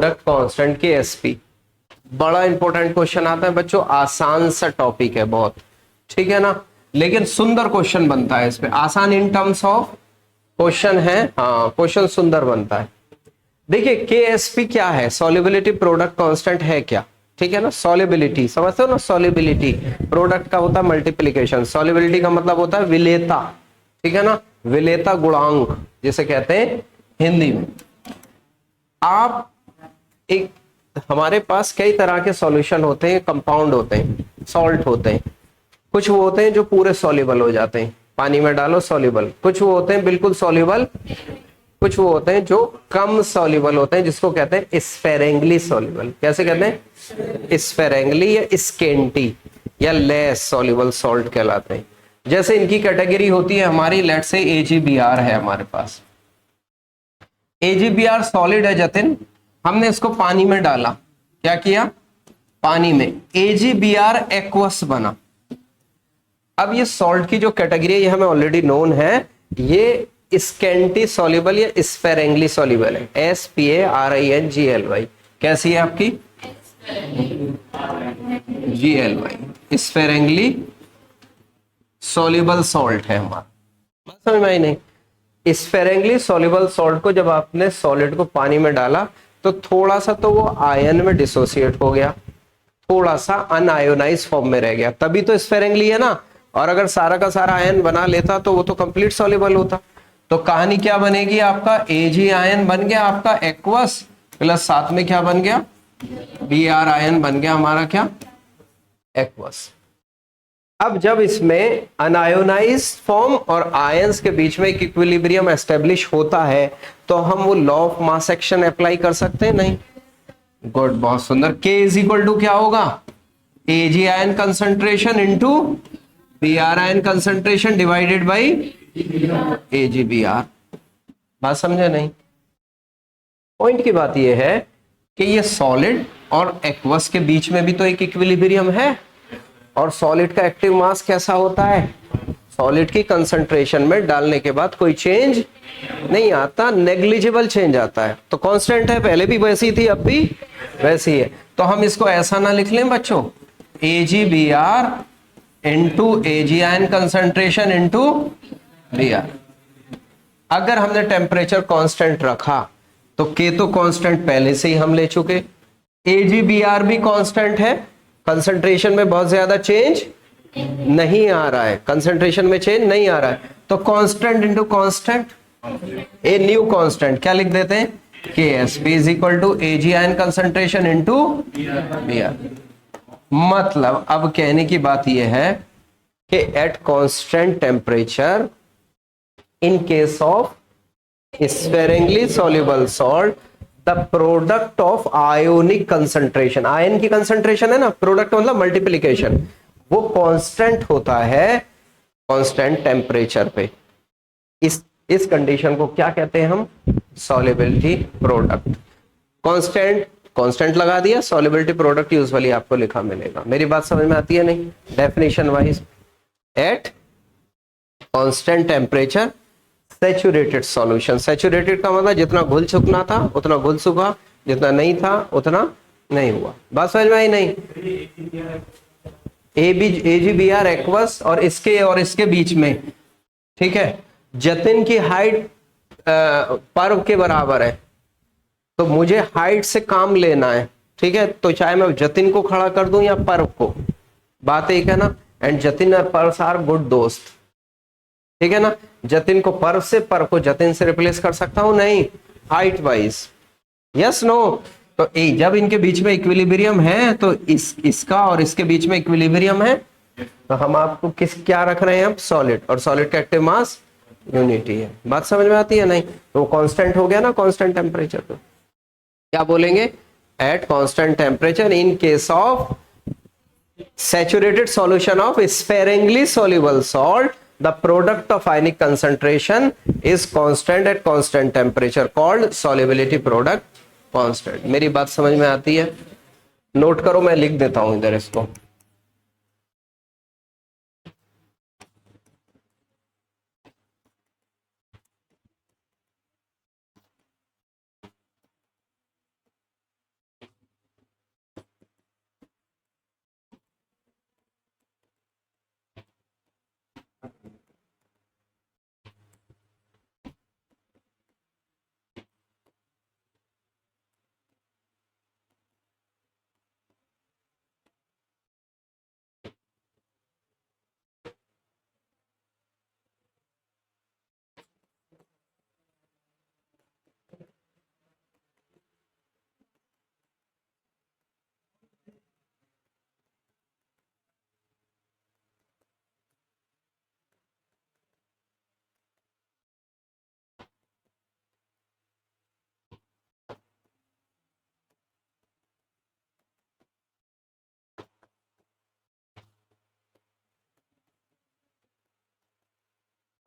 Product constant की SP. बड़ा important question आता है बच्चों, आसान सा टॉपिक है बहुत, ठीक है ना, लेकिन सुंदर क्वेश्चन बनता है इसमें। आसान इन टर्म्स ऑफ क्वेश्चन है, हाँ क्वेश्चन सुंदर बनता है। देखिए केएसपी क्या है, सॉल्युबिलिटी प्रोडक्ट कांस्टेंट है क्या, ठीक है ना। सॉल्युबिलिटी समझते हो ना, सॉल्युबिलिटी प्रोडक्ट का होता है मल्टीप्लिकेशन, सॉल्युबिलिटी का मतलब होता है विलेयता, ठीक है ना, विलेयता गुणांक जिसे कहते हैं हिंदी में। आप एक, हमारे पास कई तरह के सॉल्यूशन होते हैं, कंपाउंड होते हैं, सॉल्ट होते हैं। कुछ वो होते हैं जो पूरे सॉल्युबल हो जाते हैं, पानी में डालो सॉल्युबल। कुछ वो होते हैं बिल्कुल सॉल्युबल, कुछ वो होते हैं जो कम सॉल्युबल होते हैं, जिसको कहते हैं स्फेरेंगली सॉल्युबल। कैसे कहते हैं, स्फेरेंगली या स्केंटी या लेस सॉल्युबल सॉल्ट कहलाते हैं। जैसे इनकी कैटेगरी होती है हमारी, लेट से AgBr है हमारे पास। AgBr सॉलिड है जतिन, हमने इसको पानी में डाला, क्या किया, पानी में AgBr एक्वस बना। अब ये सॉल्ट की जो कैटेगरी है ये हमें ऑलरेडी नोन है, ये स्केंटी सॉल्युबल या स्फेरेंगली सॉल्युबल है, SPARINGLY। कैसी है आपकी, GLY, स्फेरेंगली सॉल्युबल सॉल्ट है हमारा। बात समझ में आई नहीं। स्फेरेंगली सॉल्युबल सॉल्ट को जब आपने सॉलिड को पानी में डाला तो थोड़ा सा तो वो आयन में डिसोसिएट हो गया, थोड़ा सा अनआयोनाइज फॉर्म में रह गया, तभी तो स्फेरेंगली है ना। और अगर सारा का सारा आयन बना लेता तो वो तो कंप्लीट सॉल्युबल होता। तो कहानी क्या बनेगी, आपका Ag आयन बन गया आपका एक्वस, प्लस साथ में क्या बन गया, Br आयन बन गया हमारा क्या, एक्वस। अब जब इसमें अनआयोनाइज फॉर्म और आयंस के बीच में एक इक्विलिब्रियम एस्टेब्लिश होता है तो हम वो law of mass action apply कर सकते हैं, नहीं। गुड, बहुत सुंदर। K इज इक्वल टू क्या होगा, Ag ion concentration into Br ion concentration divided by AgBr। बात समझे नहीं। पॉइंट की बात यह है कि ये सॉलिड और एक्वस के बीच में भी तो एक इक्विलिब्रियम है, और सॉलिड का एक्टिव मास कैसा होता है, सॉलिड की कंसंट्रेशन में डालने के बाद कोई चेंज नहीं आता, नेग्लिजिबल चेंज आता है। तो कांस्टेंट है, पहले भी वैसी थी अब भी वैसी है। तो हम इसको ऐसा ना लिख लें बच्चों, AgBr into Ag ion concentration into Br। अगर हमने टेम्परेचर कांस्टेंट रखा तो K तो कांस्टेंट पहले से ही हम ले चुके, AgBr भी कांस्टेंट है, कंसंट्रेशन में बहुत ज्यादा चेंज नहीं आ रहा है, कंसंट्रेशन में चेंज नहीं आ रहा है, तो constant into constant, a new constant क्या लिख देते हैं, Ksp is equal to Ag ion concentration into Br। मतलब अब कहने की बात यह है कि at constant temperature in case of sparingly soluble salt the product of ionic concentration, ion की कंसंट्रेशन है ना, प्रोडक्ट मतलब मल्टीप्लीकेशन, वो कांस्टेंट होता है कांस्टेंट टेम्परेचर पे। इस कंडीशन को क्या कहते हैं हम, सॉल्युबिलिटी प्रोडक्ट। कांस्टेंट कांस्टेंट लगा दिया, सॉल्युबिलिटी प्रोडक्ट यूजुअली आपको लिखा मिलेगा। मेरी बात समझ में आती है नहीं, definition wise eight constant temperature saturated solution, saturated का मतलब जितना घुल चुकना था उतना घुल चुका, जितना नहीं था उतना नहीं हुआ। बात समझ में आई नहीं। AgBr एक्वस और इसके बीच में, ठीक है, जतिन की हाइट पर्व के बराबर है, तो मुझे हाइट से काम लेना है, ठीक है, तो चाहे मैं जतिन को खड़ा कर दूं या पर्व को, बात एक है ना। एंड जतिन और पर्व आर गुड दोस्त, ठीक है ना। जतिन को पर्व को जतिन से रिप्लेस कर सकता हूं, नहीं, हाइट वाइज, यस नो। तो जब इनके बीच में इक्विलिब्रियम है तो इसका और इसके बीच में इक्विलिब्रियम है, तो हम आपको क्या रख रहे हैं, अब सॉलिड, और सॉलिड का एक्टिव मास यूनिटी है। बात समझ में आती है नहीं। तो कांस्टेंट हो गया ना कांस्टेंट टेम्परेचर पे, क्या बोलेंगे, eight constant temperature in case of saturated solution of sparingly soluble salt the product of ionic concentration is constant at constant temperature called solubility product constant। मेरी बात समझ में आती है, नोट करो, मैं लिख देता हूं इधर इसको।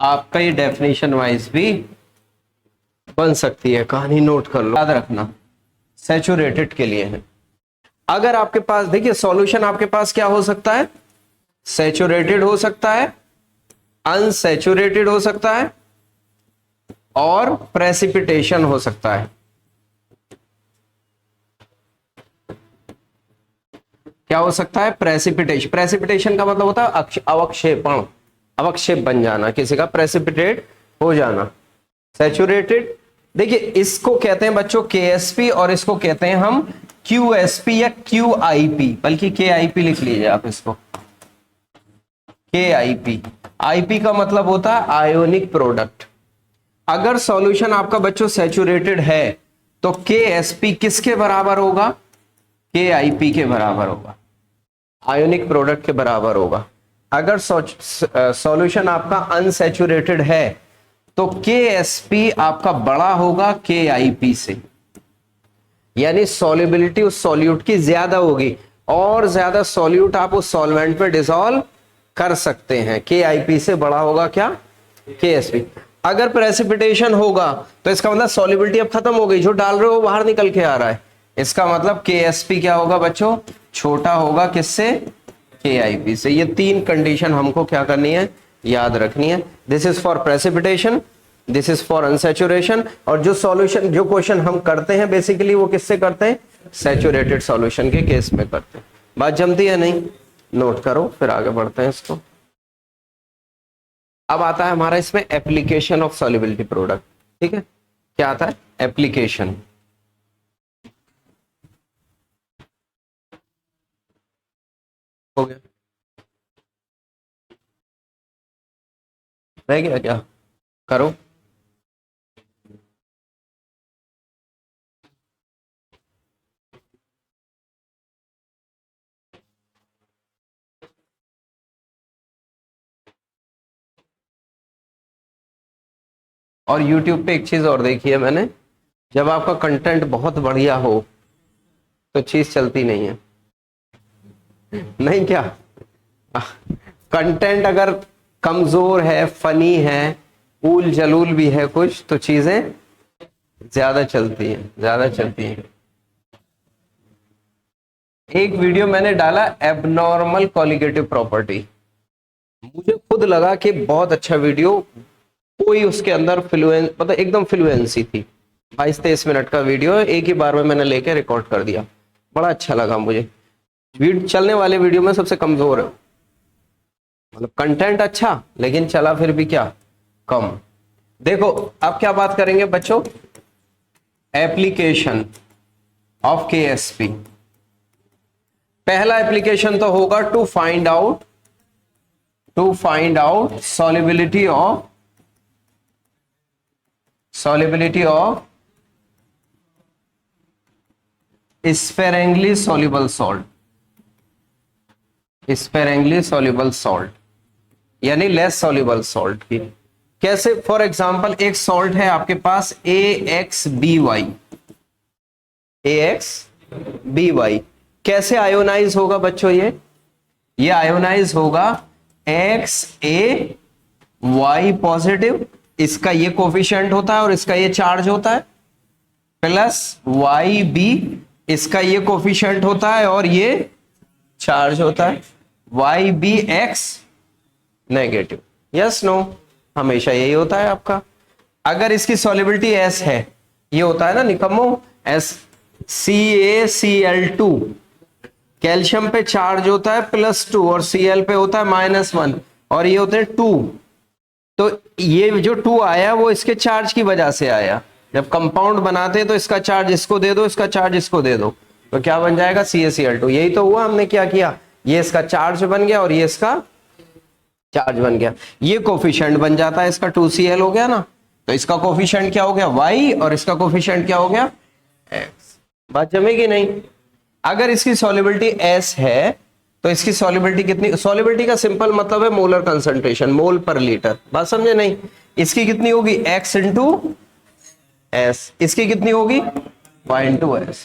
आपका ये डेफिनेशन वाइज भी बन सकती है, कहानी नोट कर लो, याद रखना सैचुरेटेड के लिए है। अगर आपके पास देखिए सॉल्यूशन आपके पास क्या हो सकता है, सैचुरेटेड हो सकता है, अनसैचुरेटेड हो सकता है और प्रेसिपिटेशन हो सकता है। क्या हो सकता है, प्रेसिपिटेशन। प्रेसिपिटेशन का मतलब होता है अवक्षेपण, अवक्षेप बन जाना, किसी का प्रेसिपिटेट हो जाना। सैचुरेटेड देखिए इसको कहते हैं बच्चों केएसपी और इसको कहते हैं हम क्यूएसपी या क्यूआईपी, बल्कि केआईपी लिख लीजिए आप इसको, केआईपी। आईपी का मतलब होता है आयोनिक प्रोडक्ट। अगर सॉल्यूशन आपका बच्चों सैचुरेटेड है तो केएसपी किसके बराबर होगा, केआईपी के बराबर होगा, आयोनिक प्रोडक्ट के बराबर होगा। अगर सॉल्यूशन आपका अनसैचुरेटेड है तो केएसपी आपका बड़ा होगा केआईपी से, यानी सॉल्युबिलिटी उस सॉल्यूट की ज्यादा होगी और ज्यादा सॉल्यूट आप उस सॉल्वेंट में डिसॉल्व कर सकते हैं। केआईपी से बड़ा होगा क्या, केएसपी। अगर प्रेसिपिटेशन होगा तो इसका मतलब सॉल्युबिलिटी अब खत्म हो गई, जो डाल रहे हो बाहर निकल के आ रहा है, इसका मतलब केएसपी क्या होगा बच्चों, छोटा होगा किससे, केआईपी से। ये तीन कंडीशन हमको क्या करनी है, याद रखनी है। This is for precipitation, this is for unsaturation, और जो सॉल्यूशन जो क्वेश्चन हम करते हैं बेसिकली वो किससे करते हैं, सैचुरेटेड सॉल्यूशन के केस में करते हैं। बात जमती है नहीं, नोट करो फिर आगे बढ़ते हैं इसको। अब आता है हमारा इसमें एप्लीकेशन ऑफ सॉल्युबिलिटी प्रोडक्ट, ठीक है। क्या आता है, एप्लीकेशन। हो गया, रह गया क्या, करो। और YouTube पे एक चीज और देखी है मैंने, जब आपका कंटेंट बहुत बढ़िया हो तो चीज चलती नहीं है। नहीं क्या, कंटेंट अगर कमजोर है, फनी है, ऊल जलूल भी है कुछ, तो चीजें ज्यादा चलती हैं, ज्यादा चलती हैं। एक वीडियो मैंने डाला एबनॉर्मल कॉलिगेटिव प्रॉपर्टी, मुझे खुद लगा कि बहुत अच्छा वीडियो, कोई उसके अंदर फ्लुएंस मतलब एकदम फ्लुएंसी थी। 22-23 मिनट का वीडियो है, एक ही बार में मैंने लेके रिकॉर्ड कर दिया, बड़ा अच्छा लगा मुझे। चलने वाले वीडियो में सबसे कमजोर है, मतलब कंटेंट अच्छा लेकिन चला फिर भी क्या, कम। देखो अब क्या बात करेंगे बच्चों, एप्लीकेशन ऑफ केएसपी। पहला एप्लीकेशन तो होगा to find out solubility of sparingly soluble salt, यानी लेस सॉल्युबल सॉल्ट की। कैसे, फॉर एग्जांपल एक सॉल्ट है आपके पास AXBY, कैसे आयोनाइज होगा बच्चों, ये आयोनाइज होगा XaY पॉजिटिव, इसका ये कोफिशिएंट होता है और इसका ये चार्ज होता है, प्लस YB, इसका ये कोफिशिएंट होता है और ये चार्ज होता है, YBX नेगेटिव। यस नो, हमेशा यही होता है आपका। अगर इसकी सॉल्युबिलिटी S है, ये होता है ना निकम्मो, CaCl2, कैल्शियम पे चार्ज होता है +2 और Cl पे होता है -1 और ये होते हैं 2। तो ये जो 2 आया वो इसके चार्ज की वजह से आया। जब कंपाउंड बनाते हैं तो इसका चार्ज इसको दे दो, इसका चार्ज इसको दे दो, तो क्या बन जाएगा, CaCl2। यही तो हुआ, हमने क्या किया, ये इसका चार्ज बन गया और ये इसका चार्ज बन गया, ये कोफिशिएंट बन जाता है, इसका 2Cl हो गया ना, तो इसका कोफिशिएंट क्या हो गया, Y, और इसका कोफिशिएंट क्या हो गया, X। बात जमेगी नहीं। अगर इसकी सॉल्युबिलिटी S है तो इसकी सॉल्युबिलिटी कितनी, सॉल्युबिलिटी का सिंपल मतलब है मोलर कंसंट्रेशन, मोल पर लीटर, बात समझे नहीं। इसकी कितनी होगी, X इंटू S, इसकी कितनी होगी, Y इंटू S।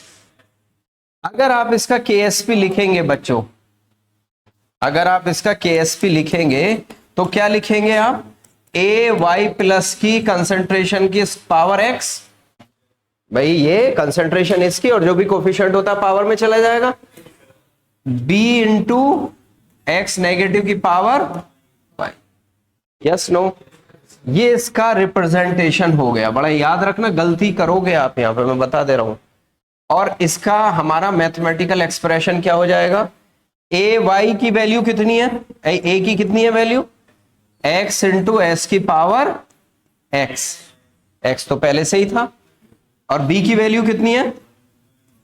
अगर आप इसका KSP लिखेंगे बच्चों, अगर आप इसका KSP लिखेंगे तो क्या लिखेंगे आप, ए वाई प्लस की कंसंट्रेशन की पावर एक्स, भाई ये कंसंट्रेशन इसकी और जो भी कोफिशिएंट होता है पावर में चला जाएगा, बी इंटू एक्स नेगेटिव की पावर वाई। यस नो, ये इसका रिप्रेजेंटेशन हो गया। बड़ा याद रखना, गलती करोगे आप यहां पे, मैं बता दे रहा हूं। और इसका हमारा मैथमेटिकल एक्सप्रेशन क्या हो जाएगा, ए वाई की वैल्यू कितनी है, ए की कितनी है वैल्यू, एक्स इंटू एस की पावर एक्स, एक्स तो पहले से ही था, और बी की वैल्यू कितनी है,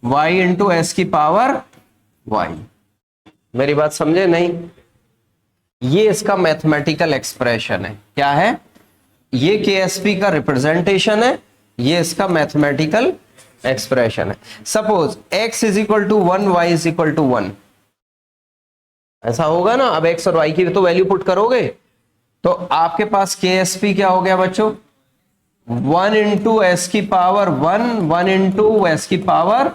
वाई इंटू एस की पावर वाई। मेरी बात समझे नहीं? ये इसका मैथमेटिकल एक्सप्रेशन है। क्या है ये, केएसपी का रिप्रेजेंटेशन है, ये इसका मैथमेटिकल एक्सप्रेशन है। Suppose x is equal to 1, y is equal to 1, ऐसा होगा ना। अब x और y की तो वैल्यू पुट करोगे तो आपके पास KSP क्या हो गया बच्चों, 1 इंटू एस की पावर 1, 1 इंटू एस की पावर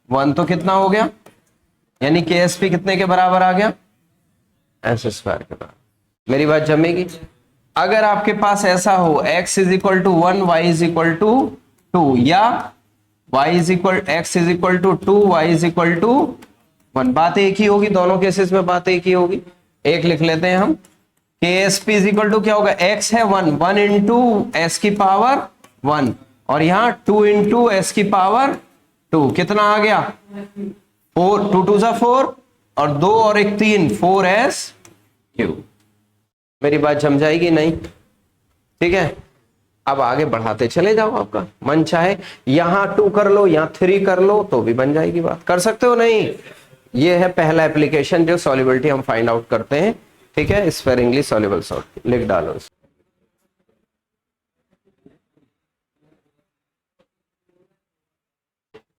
1, तो कितना हो गया, यानी KSP कितने के बराबर आ गया, एस स्क्वायर के बराबर। मेरी बात जमेगी? अगर आपके पास ऐसा हो x is equal to 1, y is equal to 2, या y is equal x is equal to 2, y is equal to 1, बात एक ही होगी, दोनों केसेस में बात एक ही होगी। एक लिख लेते हैं हम, KSP इज इक्वल टू क्या होगा, x है 1, 1 इंटू एस की पावर 1, और यहां 2 इंटू एस की पावर 2, कितना आ गया 4, 2 2 जा 4, और 2 और 1 3, 4s क्यूब। मेरी बात समझाएगी नहीं? ठीक है, अब आगे बढ़ाते चले जाओ, आपका मन चाहे यहां 2 कर लो, यहां 3 कर लो, तो भी बन जाएगी बात। कर सकते हो नहीं? ये है पहला एप्लीकेशन जो सॉल्युबिलिटी हम फाइंड आउट करते हैं। ठीक है, स्पेरिंगली सॉल्युबल सॉल्ट लिख डालो।